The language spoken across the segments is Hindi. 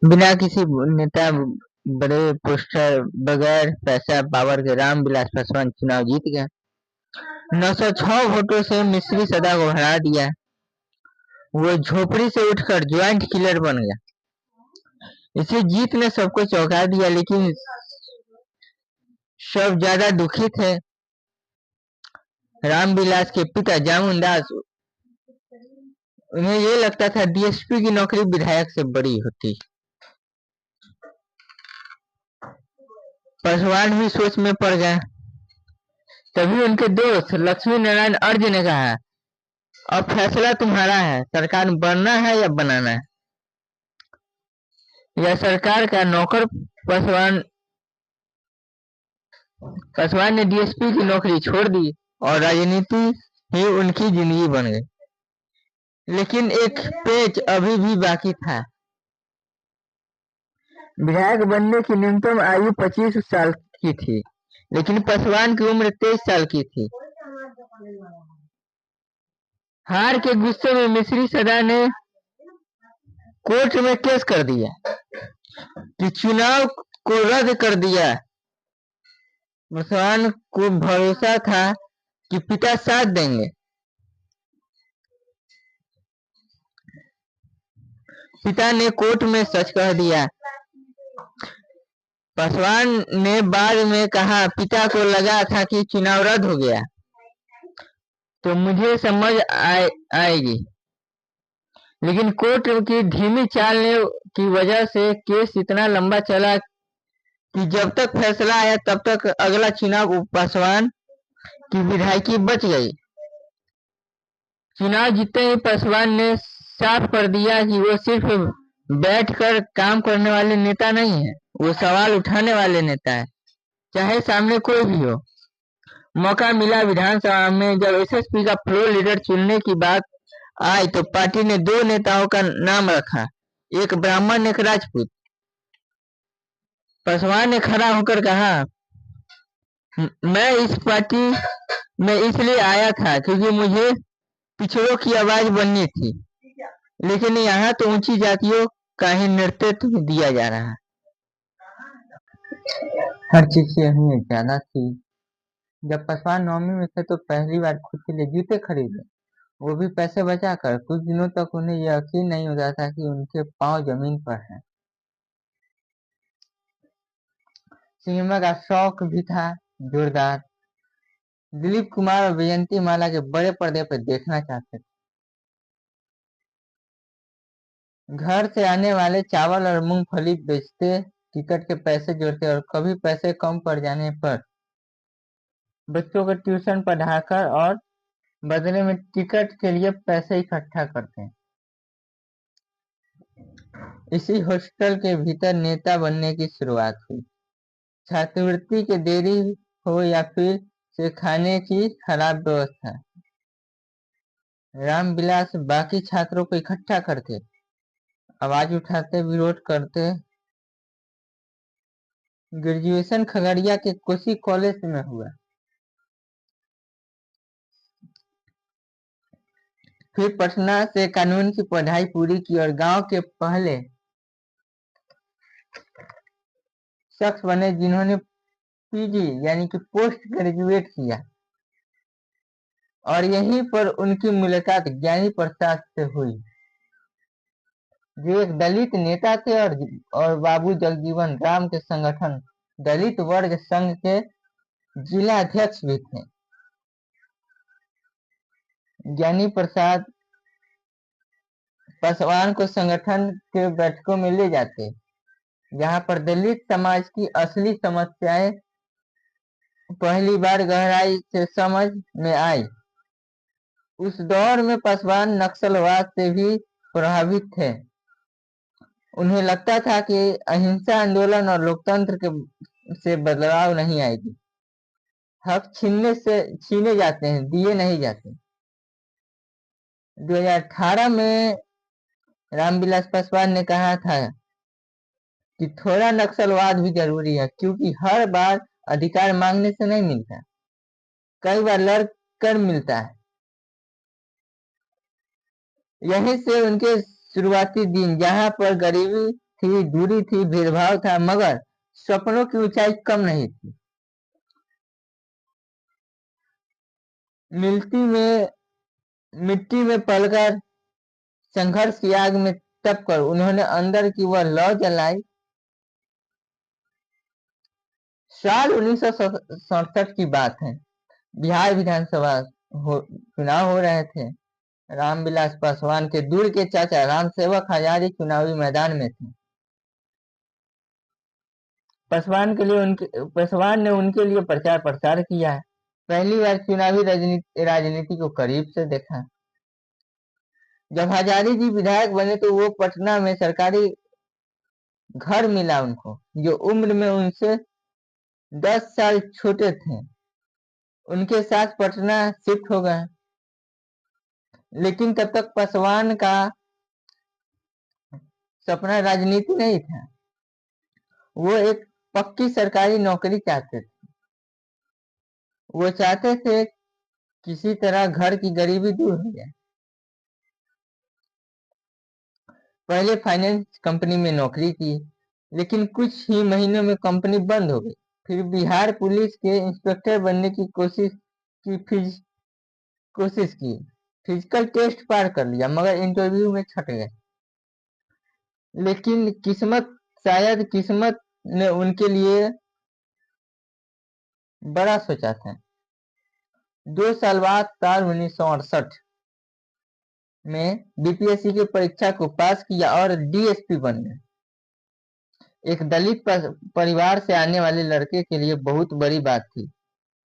बिना किसी नेता बड़े पोस्टर बगैर पैसा पावर के रामविलास पासवान चुनाव जीत गया। 906 वोटों से मिश्री सदा को हरा दिया। वो झोपड़ी से उठकर ज्वाइंट किलर बन गया। इसी जीत ने सबको चौंका दिया, लेकिन सब ज्यादा दुखी थे। रामविलास के पिता जामुनदास, उन्हें ये लगता था डीएसपी की नौकरी विधायक से बड़ी होती। पासवान भी सोच में पड़ गए। तभी उनके दोस्त लक्ष्मी नारायण अर्ज ने कहा, अब फैसला तुम्हारा है, सरकार बनना है या बनाना है। यह सरकार का नौकर पासवान ने डीएसपी की नौकरी छोड़ दी और राजनीति ही उनकी जिंदगी बन गई। लेकिन एक पेच अभी भी बाकी था। विधायक बनने की न्यूनतम आयु 25 साल की थी, लेकिन पासवान की उम्र 23 साल की थी। हार के गुस्से में मिश्री सदा ने कोर्ट में केस कर दिया कि चुनाव को रद्द कर दिया। पासवान को भरोसा था कि पिता साथ देंगे। पिता ने कोर्ट में सच कह दिया। पासवान ने बाद में कहा, पिता को लगा था कि चुनाव रद्द हो गया तो मुझे समझ आएगी, लेकिन कोर्ट की धीमी चाल की वजह से केस इतना लंबा चला कि जब तक फैसला आया तब तक अगला चुनाव पासवान की विधायकी बच गई। चुनाव जीतते ही पासवान ने साफ कर दिया कि वो सिर्फ बैठकर काम करने वाले नेता नहीं है, वो सवाल उठाने वाले नेता है, चाहे सामने कोई भी हो। मौका मिला विधानसभा में जब एसएसपी का फ्लोर लीडर चुनने की बात आई तो पार्टी ने 2 नेताओं का नाम रखा, एक ब्राह्मण एक राजपूत। पासवान ने खड़ा होकर कहा, मैं इस पार्टी में इसलिए आया था क्योंकि मुझे पिछड़ों की आवाज बननी थी, लेकिन यहाँ तो ऊंची जातियों का ही नेतृत्व दिया जा रहा है। हर चीज की अहमियत ज्यादा थी। जब पासवान 9वीं में थे तो पहली बार खुद के लिए जूते खरीदे, वो भी पैसे बचाकर। कुछ दिनों तक उन्हें यकीन नहीं होता था कि उनके पांव जमीन पर हैं। सिनेमा का शौक भी था जोरदार। दिलीप कुमार और विजयंती माला के बड़े पर्दे पर देखना चाहते थे। घर से आने वाले चावल और मूंगफली बेचते, टिकट के पैसे जोड़ते और कभी पैसे कम पड़ जाने पर बच्चों को ट्यूशन पढ़ाकर और बदले में टिकट के लिए पैसे इकट्ठा करते हैं। इसी हॉस्टल के भीतर नेता बनने की शुरुआत हुई। छात्रवृत्ति के देरी हो या फिर से खाने की खराब व्यवस्था, रामविलास बाकी छात्रों को इकट्ठा करते, आवाज उठाते, विरोध करते। ग्रेजुएशन खगड़िया के कोसी कॉलेज में हुआ। फिर पटना से कानून की पढ़ाई पूरी की और गांव के पहले शख्स बने जिन्होंने पीजी यानी कि पोस्ट ग्रेजुएट किया। और यहीं पर उनकी मुलाकात ज्ञानी प्रसाद से हुई, जो एक दलित नेता थे और बाबू जगजीवन राम के संगठन दलित वर्ग संघ के जिला अध्यक्ष भी थे। ज्ञानी प्रसाद पासवान को संगठन के बैठकों में ले जाते, जहां पर दलित समाज की असली समस्याएं पहली बार गहराई से समझ में आई। उस दौर में पासवान नक्सलवाद से भी प्रभावित थे। उन्हें लगता था कि अहिंसा आंदोलन और लोकतंत्र से बदलाव नहीं आएगी। हक छीने जाते हैं, दिए नहीं जाते। 2018 में रामविलास पासवान ने कहा था कि थोड़ा नक्सलवाद भी जरूरी है, क्योंकि हर बार अधिकार मांगने से नहीं मिलता, कई बार लड़कर मिलता है। यहीं से उनके शुरुआती दिन, जहां पर गरीबी थी, दूरी थी, भेदभाव था, मगर सपनों की ऊंचाई कम नहीं थी। मिट्टी में पलकर, संघर्ष की आग में तपकर उन्होंने अंदर की वह लौ जलाई। साल 1967 की बात है। बिहार विधानसभा चुनाव हो रहे थे। रामविलास पासवान के दूर के चाचा रामसेवक हजारी चुनावी मैदान में थे। पासवान ने उनके लिए प्रचार प्रसार किया है। पहली बार चुनावी राजनीति को करीब से देखा। जब हजारी जी विधायक बने तो वो पटना में सरकारी घर मिला उनको, जो उम्र में उनसे 10 साल छोटे थे। उनके साथ पटना शिफ्ट हो गए। लेकिन तब तक पासवान का सपना राजनीति नहीं था। वो एक पक्की सरकारी नौकरी चाहते थे। वो चाहते थे किसी तरह घर की गरीबी दूर हो जाए। पहले फाइनेंस कंपनी में नौकरी की, लेकिन कुछ ही महीनों में कंपनी बंद हो गई। फिर बिहार पुलिस के इंस्पेक्टर बनने की कोशिश की। फिजिकल टेस्ट पार कर लिया, मगर इंटरव्यू में छट गए। लेकिन शायद किस्मत ने उनके लिए बड़ा सोचा था। 2 साल बाद साल 1968 में बीपीएससी की परीक्षा को पास किया और डीएसपी बन गए। एक दलित परिवार से आने वाले लड़के के लिए बहुत बड़ी बात थी।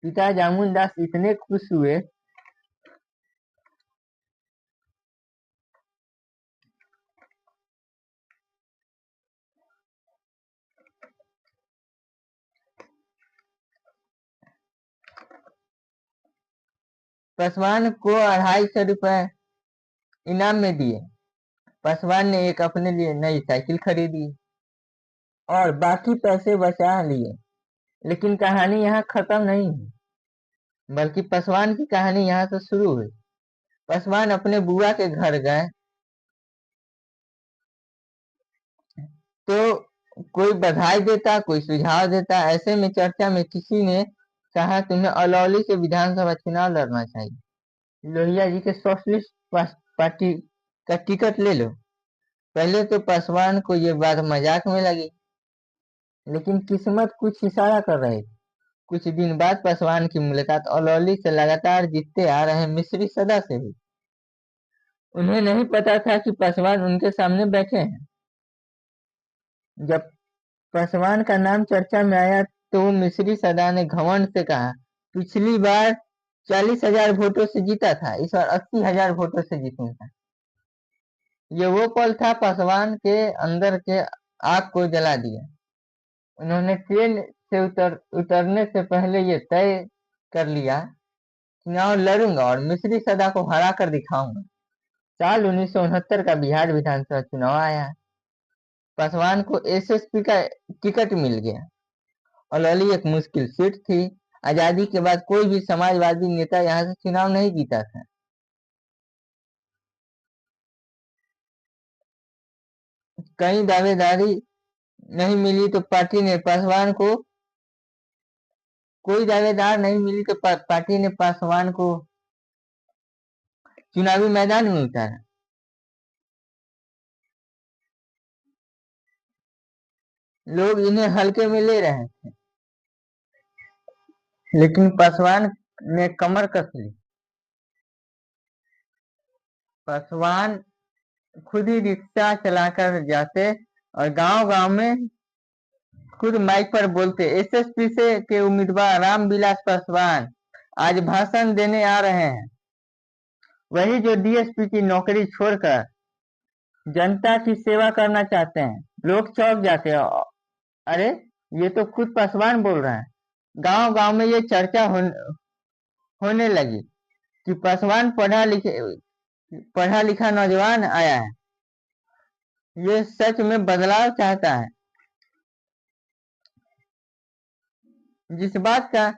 पिता जामुन दास इतने खुश हुए पासवान को 250 रुपए इनाम में दिए। पासवान ने अपने लिए नई साइकिल खरीदी और बाकी पैसे बचा लिए। लेकिन कहानी यहाँ खत्म नहीं हुई, बल्कि पासवान की कहानी यहाँ से शुरू हुई। पासवान अपने बुआ के घर गए तो कोई बधाई देता, कोई सुझाव देता। ऐसे में चर्चा में किसी ने कहा, तुम्हें अलौली से विधानसभा चुनाव लड़ना चाहिए। लोहिया जी के सोशलिस्ट पार्टी का टिकट ले लो। पहले तो पासवान को ये बात मजाक में लगी, लेकिन किस्मत कुछ इशारा कर रही थी। कुछ दिन बाद पासवान की मुलाकात अलौली से लगातार जीतते आ रहे मिश्री सदा से हुई। उन्हें नहीं पता था कि पासवान उनके सामने बैठे हैं। जब पासवान का नाम चर्चा में आया तो मिश्री सदा ने घमंड से कहा, पिछली बार 40,000 वोटों से जीता था, इस बार 80,000 वोटों से जीतूंगा। ये वो पल था पासवान के अंदर के आग को जला दिया। उन्होंने ट्रेन से उतरने से पहले ये तय कर लिया, चुनाव लड़ूंगा और मिश्री सदा को हरा कर दिखाऊंगा। साल 1969 का बिहार विधानसभा चुनाव आया। पासवान को एसएसपी का टिकट मिल गया। अलौली एक मुश्किल सीट थी। आजादी के बाद कोई भी समाजवादी नेता यहाँ से चुनाव नहीं जीता था। कई दावेदारी नहीं मिली तो पार्टी ने पासवान को कोई दावेदार नहीं मिली तो पार्टी ने पासवान को चुनावी मैदान में उतारा। लोग इन्हें हल्के में ले रहे थे, लेकिन पासवान ने कमर कस ली। पासवान खुद ही रिक्शा चलाकर जाते और गांव-गांव में खुद माइक पर बोलते, एसएसपी से के उम्मीदवार रामविलास पासवान आज भाषण देने आ रहे हैं। वही जो डीएसपी की नौकरी छोड़कर जनता की सेवा करना चाहते हैं। लोग चौंक जाते हैं, अरे ये तो खुद पासवान बोल रहे हैं। गांव-गांव में ये चर्चा होने लगी कि पासवान पढ़ा लिखा नौजवान आया है, ये सच में बदलाव चाहता है। जिस बात का